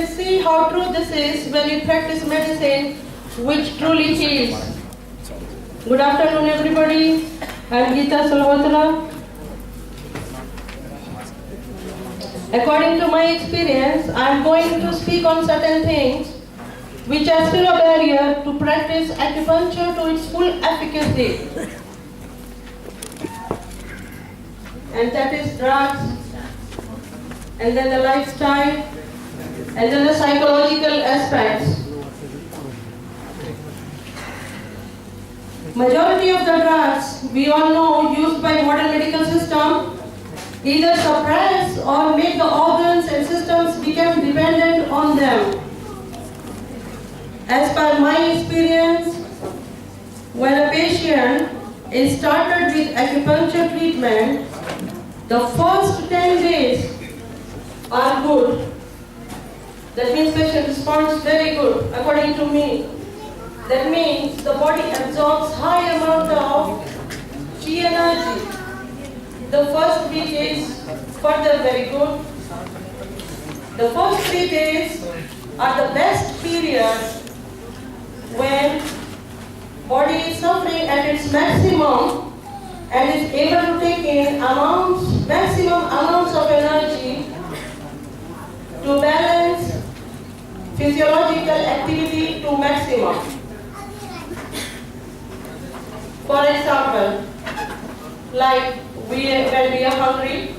see how true this is when you practice medicine which truly heals. Good afternoon, everybody. I'm Geeta Salawatula. According to my experience, I'm going to speak on certain things which are still a barrier to practice acupuncture to its full efficacy. And that is drugs, and then the lifestyle, and then the psychological aspects. Majority of the drugs we all know used by modern medical system either suppress or make the organs and systems become dependent on them. As per my experience, when a patient is started with acupuncture treatment, the first 10 days are good. That means patient responds very good, according to me. That means the body absorbs high amount of chi energy. The first week is further very good. The first 3 days are the best period when body is suffering at its maximum and is able to take in maximum amounts of energy to balance physiological activity to maximum. For example, like when we are hungry,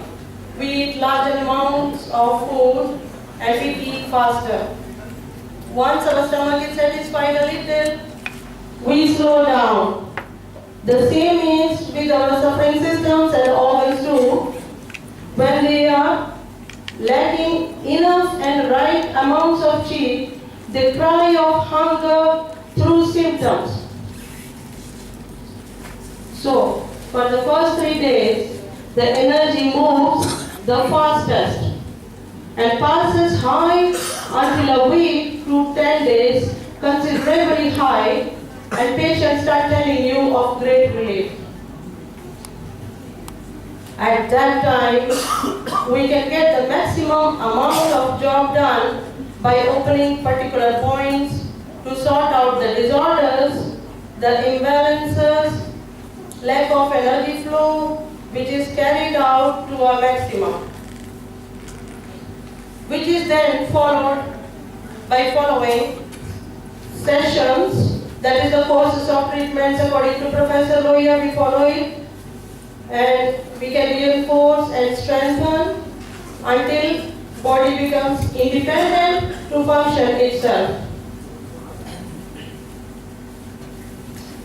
we eat large amounts of food and we eat faster. Once our stomach is satisfied a little, we slow down. The same is with our suffering systems and organs too. When they are lacking enough and right amounts of chi, they cry of hunger through symptoms. So, for the first 3 days, the energy moves the fastest and passes high until a week to 10 days, considerably high, and patients start telling you of great relief. At that time, we can get the maximum amount of job done by opening particular points to sort out the disorders, the imbalances, lack of energy flow, which is carried out to a maximum, which is then followed by following sessions, that is the courses of treatments according to Professor Loya. We follow it and we can reinforce and strengthen until body becomes independent to function itself.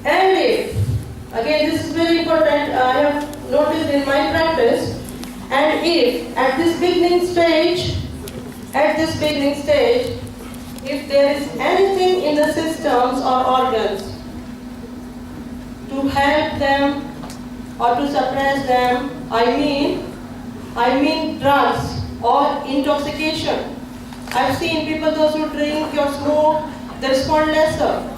And if, again this is very important, I have noticed in my practice, and if at this beginning stage, if there is anything in the systems or organs to help them or to suppress them, I mean drugs or intoxication. I've seen people, those who drink or smoke, they respond lesser.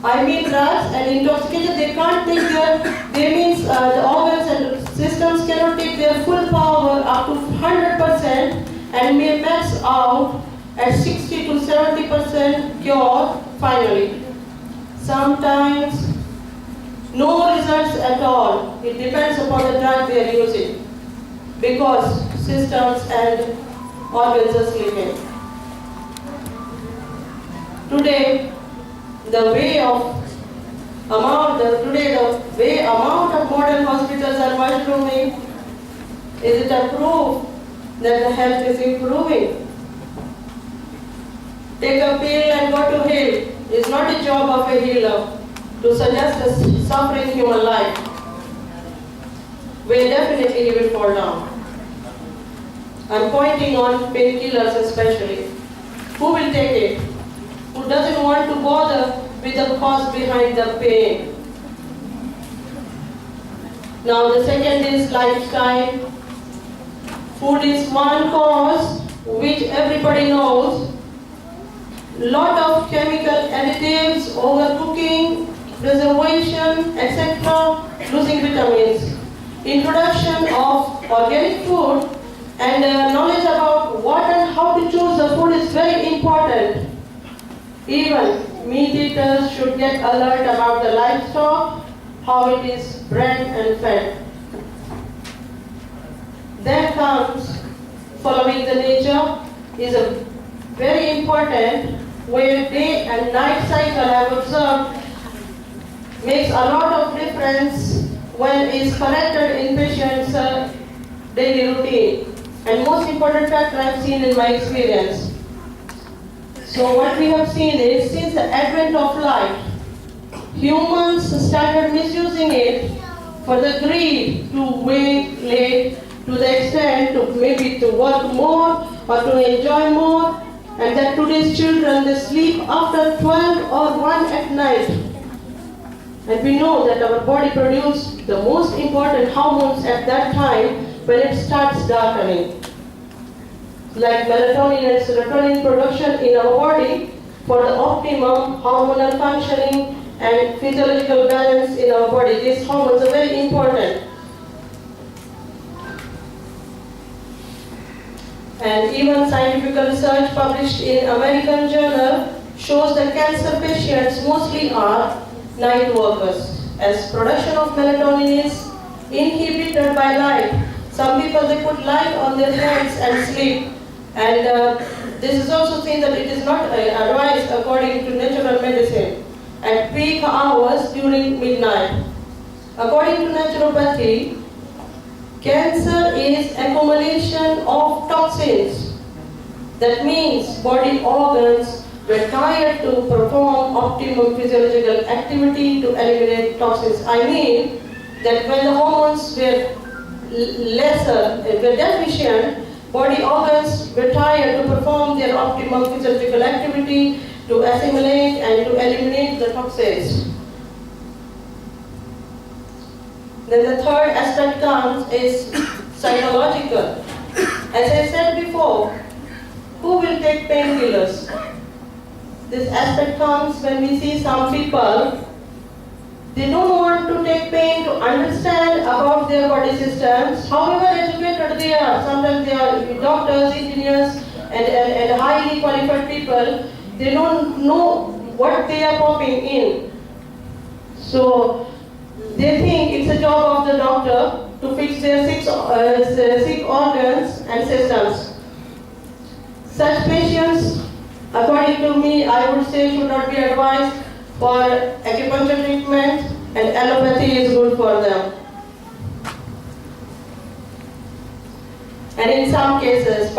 I mean drugs and intoxication, they can't take the organs and systems cannot take their full power up to 100% and may max out at 60 to 70% cure finally. Sometimes no results at all. It depends upon the drug they are using because systems and organs are sleeping. Today, the way amount of modern hospitals are mushrooming, is it a proof that the health is improving? Take a pill and go to heal. It's not a job of a healer to suggest a suffering human life, where definitely he will fall down. I'm pointing on painkillers especially. Who will take it? Who doesn't want to bother with the cause behind the pain? Now the second is lifestyle. Food is one cause which everybody knows. Lot of chemical additives, overcooking, preservation, etc., losing vitamins. Introduction of organic food and knowledge about Even meat eaters should get alert about the livestock, how it is bred and fed. Then comes following the nature is a very important where day and night cycle I have observed makes a lot of difference when is corrected in patient's daily routine. And most important factor I have seen in my experience. So what we have seen is since the advent of light, humans started misusing it for the greed to wake late to the extent to maybe to work more or to enjoy more, and that today's children they sleep after 12 or 1 at night. And we know that our body produces the most important hormones at that time when it starts darkening. Like melatonin and serotonin production in our body for the optimum hormonal functioning and physiological balance in our body. These hormones are very important. And even scientific research published in American Journal shows that cancer patients mostly are night workers, as production of melatonin is inhibited by light. Some people they put light on their hands and sleep, and this is also seen that it is not advised according to natural medicine at peak hours during midnight. According to naturopathy, cancer is accumulation of toxins. That means body organs were tired to perform optimum physiological activity to eliminate toxins. I mean that when the hormones were were deficient, body organs were tired to perform their optimum physiological activity to assimilate and to eliminate the toxins. Then the third aspect comes is psychological. As I said before, who will take painkillers? This aspect comes when we see some people, they don't want to take pain to understand about their body systems, however educated they are. Sometimes they are doctors, engineers, and highly qualified people. They don't know what they are popping in. So they think it's a job of the doctor to fix their sick organs and systems. Such patients, according to me, I would say should not be advised for acupuncture treatment, and allopathy is good for them. And in some cases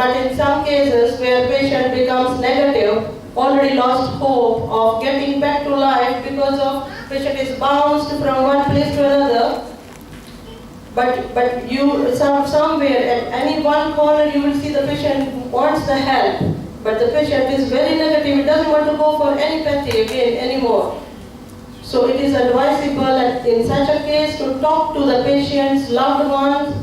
where patient becomes negative, already lost hope of getting back to life because of patient is bounced from one place to another. But you somewhere at any one corner you will see the patient wants the help, but the patient is very negative. He doesn't want to go for any pathy again anymore. So it is advisable in such a case to talk to the patient's loved ones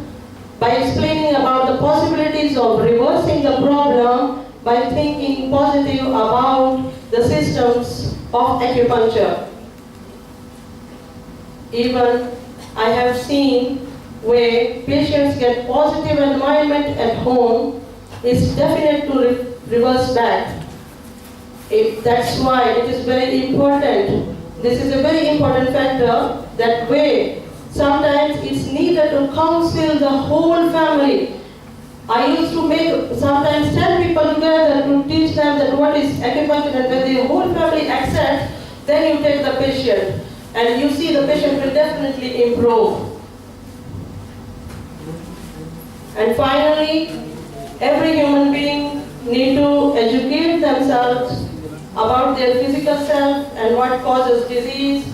by explaining about the possibilities of reversing the problem by thinking positive about the systems of acupuncture. Even I have seen where patients get positive environment at home, it's definite to reverse back. That's why it is very important. This is a very important factor that way sometimes it's needed to counsel the whole family. I used to make sometimes 10 people together to teach them that what is acupuncture, and when the whole family accepts, then you take the patient and you see the patient will definitely improve. And finally, every human being need to educate themselves about their physical self and what causes disease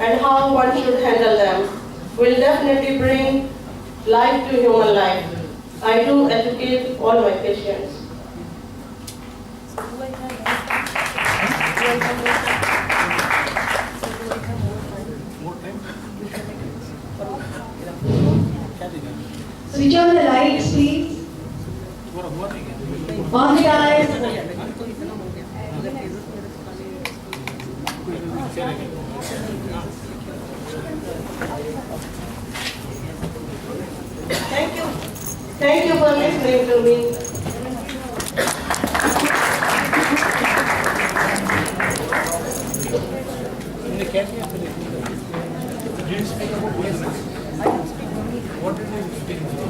and how one should handle them. Will definitely bring life to human life. I do educate all my patients. Switch on the lights, please. On the eyes. Thank you. Thank you for listening to me. can you did you speak about business? What did you speak about?